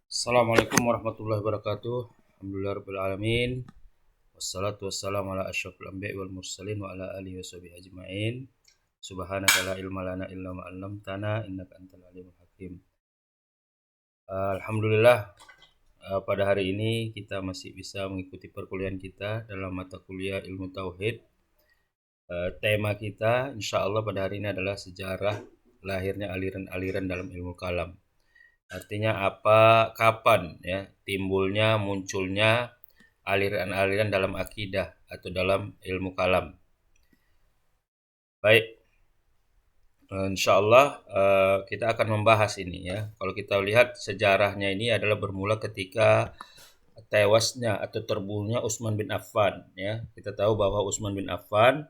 Assalamualaikum warahmatullahi wabarakatuh. Alhamdulillahirabbil alamin. Wassalatu wassalamu ala asyrofil anbiya'i wal mursalin wa ala alihi washabihi ajmain. Subhanaka la ilma lana illa ma 'allamtana innaka antal alimul hakim. Alhamdulillah, pada hari ini kita masih bisa mengikuti perkuliahan kita dalam mata kuliah ilmu tauhid. Tema kita insyaallah pada hari ini adalah sejarah lahirnya aliran-aliran dalam ilmu kalam. Artinya kapan ya timbulnya, munculnya aliran-aliran dalam akidah atau dalam ilmu kalam. Baik, insyaallah kita akan membahas ini ya. Kalau kita lihat sejarahnya ini adalah bermula ketika tewasnya atau terbunuhnya Utsman bin Affan ya. Kita tahu bahwa Utsman bin Affan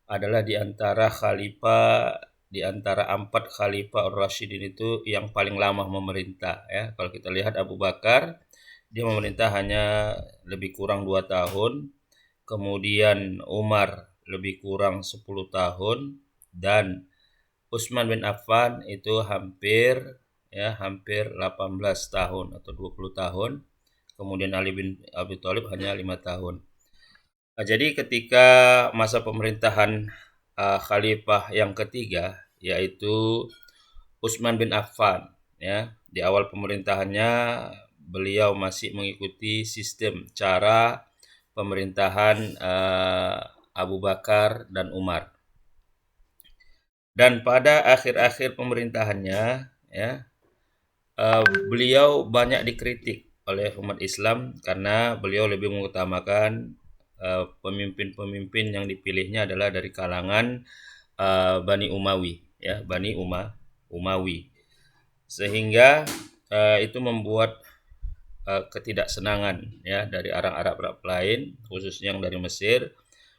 adalah di antara 4 khalifah Ar-Rasyidin itu yang paling lama memerintah ya. Kalau kita lihat Abu Bakar, dia memerintah hanya lebih kurang 2 tahun. Kemudian Umar lebih kurang 10 tahun dan Utsman bin Affan itu hampir 18 tahun atau 20 tahun. Kemudian Ali bin Abi Thalib hanya 5 tahun. Jadi ketika masa pemerintahan khalifah yang ketiga yaitu Utsman bin Affan ya, di awal pemerintahannya beliau masih mengikuti sistem cara pemerintahan Abu Bakar dan Umar. Dan pada akhir-akhir pemerintahannya ya, beliau banyak dikritik oleh umat Islam karena beliau lebih mengutamakan pemimpin-pemimpin yang dipilihnya adalah dari kalangan Bani Umawi ya, Umawi. Sehingga itu membuat ketidaksenangan ya dari Arab lain, khususnya yang dari Mesir.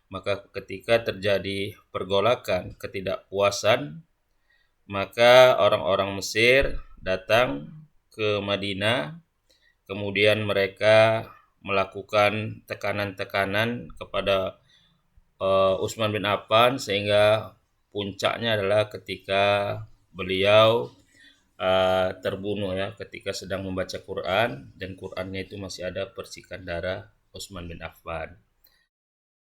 Maka ketika terjadi pergolakan, ketidakpuasan, maka orang-orang Mesir datang ke Madinah. Kemudian mereka melakukan tekanan-tekanan kepada Utsman bin Affan sehingga puncaknya adalah ketika beliau terbunuh ya, ketika sedang membaca Quran dan Qurannya itu masih ada percikan darah Utsman bin Affan.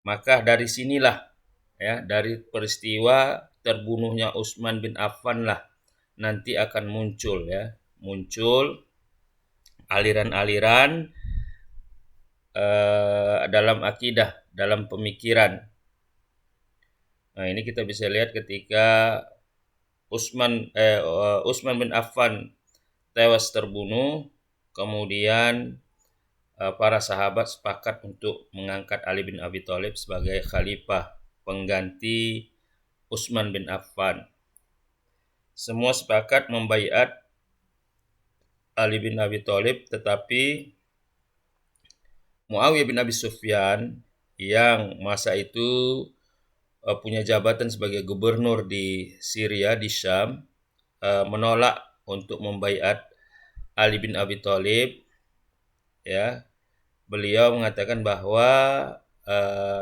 Maka dari sinilah ya, dari peristiwa terbunuhnya Utsman bin Affan lah nanti akan muncul aliran-aliran dalam akidah, dalam pemikiran. Nah, ini kita bisa lihat ketika Utsman bin Affan tewas terbunuh, kemudian para sahabat sepakat untuk mengangkat Ali bin Abi Thalib sebagai khalifah pengganti Utsman bin Affan. Semua sepakat membaiat Ali bin Abi Thalib, tetapi Muawiyah bin Abi Sufyan yang masa itu punya jabatan sebagai gubernur di Syria, di Syam, menolak untuk membaiat Ali bin Abi Thalib ya. Beliau mengatakan bahwa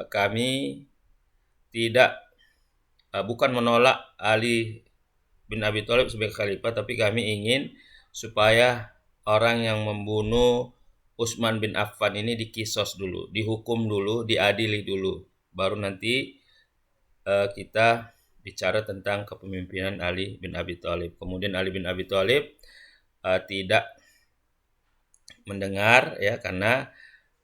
kami tidak bukan menolak Ali bin Abi Thalib sebagai khalifah, tapi kami ingin supaya orang yang membunuh Utsman bin Affan ini dikisos dulu, dihukum dulu, diadili dulu, baru nanti kita bicara tentang kepemimpinan Ali bin Abi Thalib. Kemudian Ali bin Abi Thalib tidak mendengar ya, karena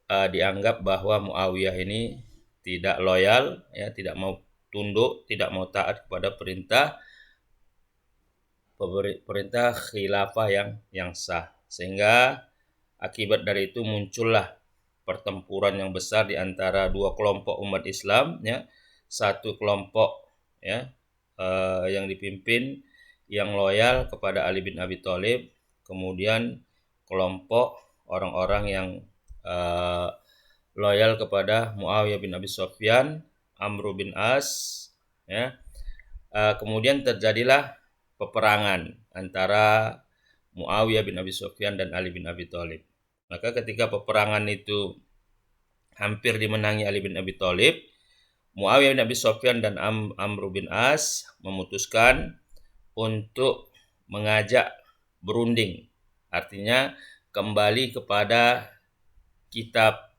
dianggap bahwa Muawiyah ini tidak loyal ya, tidak mau tunduk, tidak mau taat kepada perintah khilafah yang sah. Sehingga akibat dari itu muncullah pertempuran yang besar di antara dua kelompok umat Islam ya. Satu kelompok ya yang dipimpin yang loyal kepada Ali bin Abi Thalib, kemudian kelompok orang-orang yang loyal kepada Muawiyah bin Abi Sufyan, Amr bin As ya. Kemudian terjadilah peperangan antara Muawiyah bin Abi Sufyan dan Ali bin Abi Thalib. Maka ketika peperangan itu hampir dimenangi Ali bin Abi Thalib, Muawiyah bin Abi Sufyan dan Amr bin As memutuskan untuk mengajak berunding. Artinya kembali kepada kitab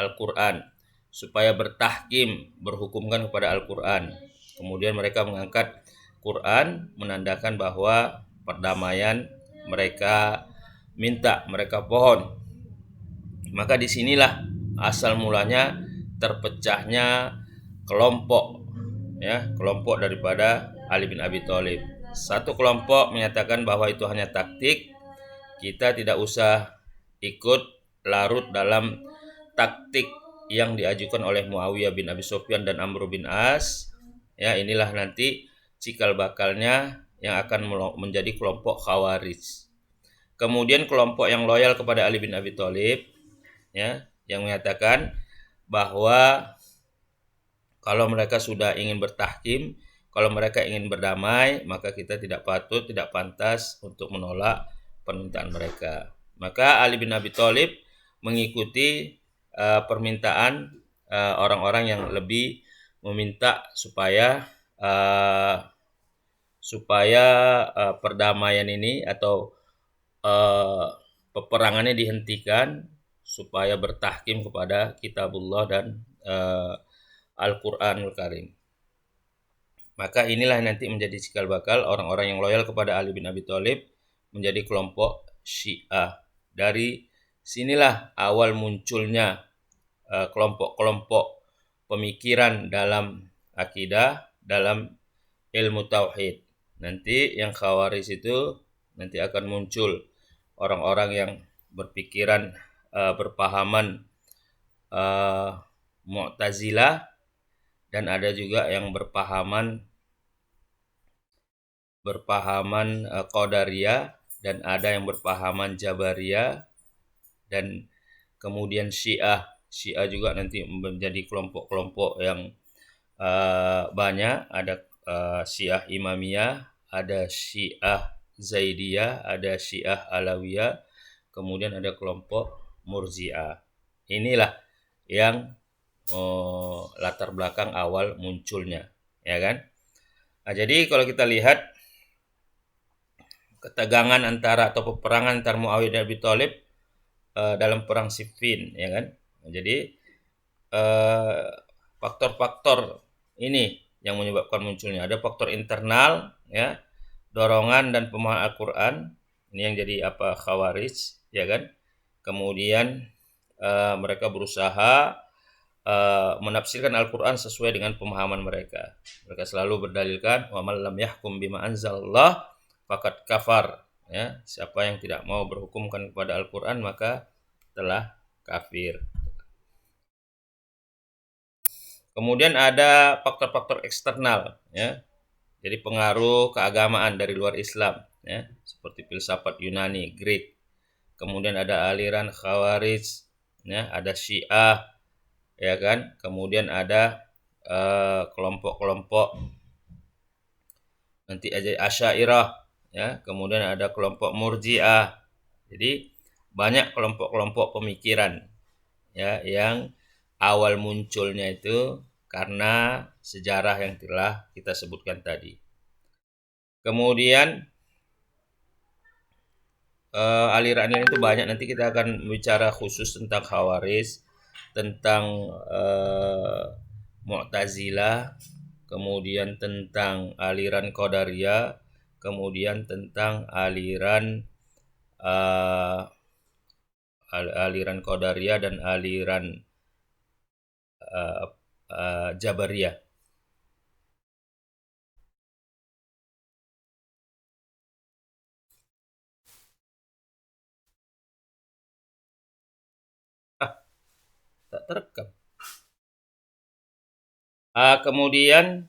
Al-Quran, supaya bertahkim, berhukumkan kepada Al-Quran. Kemudian mereka mengangkat Quran, menandakan bahwa perdamaian mereka minta, mereka pohon. Maka disinilah asal mulanya terpecahnya kelompok, kelompok daripada Ali bin Abi Thalib. Satu kelompok menyatakan bahwa itu hanya taktik, kita tidak usah ikut larut dalam taktik yang diajukan oleh Muawiyah bin Abi Sufyan dan Amr bin As. Ya, inilah nanti cikal bakalnya yang akan menjadi kelompok Khawarij. Kemudian kelompok yang loyal kepada Ali bin Abi Thalib, yang menyatakan bahwa kalau mereka sudah ingin bertahkim, kalau mereka ingin berdamai, maka kita tidak patut, tidak pantas untuk menolak permintaan mereka. Maka Ali bin Abi Thalib mengikuti permintaan orang-orang yang lebih meminta supaya perdamaian ini atau peperangannya dihentikan, supaya bertahkim kepada kitabullah dan Al-Quranul Karim. Maka inilah nanti menjadi cikal bakal orang-orang yang loyal kepada Ali bin Abi Thalib menjadi kelompok Syiah. Dari sinilah awal munculnya kelompok-kelompok pemikiran dalam akidah, dalam ilmu tauhid. Nanti yang Khawarij itu nanti akan muncul orang-orang yang berpikiran berpahaman Mu'tazilah, dan ada juga yang berpahaman Qadariyah, dan ada yang berpahaman Jabariyah, dan kemudian Syiah juga nanti menjadi kelompok-kelompok yang banyak. Ada Syiah Imamiyah, ada Syiah Zaidiyah, ada Syiah Alawiyah, kemudian ada kelompok Murji'ah. Inilah yang latar belakang awal munculnya, ya kan? Nah, jadi kalau kita lihat ketegangan antara atau peperangan antara Muawiyah dan Abi Thalib dalam perang Siffin, ya kan? Nah, jadi faktor-faktor ini yang menyebabkan munculnya. Ada faktor internal, ya, dorongan dan pemahaman Al-Quran, ini yang jadi Khawarij, ya kan? Kemudian mereka berusaha menafsirkan Al-Quran sesuai dengan pemahaman mereka. Mereka selalu berdalilkan wa man lam yahkum bima anzalallah faqad kafar, ya, siapa yang tidak mau berhukumkan kepada Al-Quran maka telah kafir. Kemudian ada faktor-faktor eksternal, ya. Jadi pengaruh keagamaan dari luar Islam, ya, seperti filsafat Yunani, Greek. Kemudian ada aliran Khawarij, ya, ada Syiah, ya kan? Kemudian ada kelompok-kelompok nanti aja Asy'ariyah, ya. Kemudian ada kelompok Murji'ah. Jadi banyak kelompok-kelompok pemikiran, ya, yang awal munculnya itu karena sejarah yang telah kita sebutkan tadi. Kemudian aliran itu banyak, nanti kita akan bicara khusus tentang Khawarij, tentang Mu'tazilah, kemudian tentang aliran Qadariyah, kemudian tentang aliran Qadariyah dan aliran Jabariyah. Tak terekam. Kemudian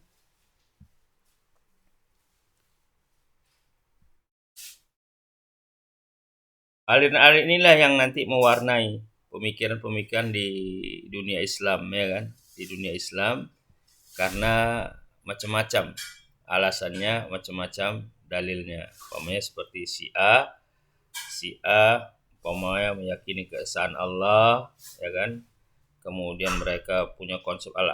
aliran-aliran inilah yang nanti mewarnai pemikiran-pemikiran di dunia Islam, ya kan? Di dunia Islam, karena macam-macam alasannya, macam-macam dalilnya. Umpamanya seperti Syiah umpamanya meyakini keesaan Allah, ya kan? Kemudian mereka punya konsep al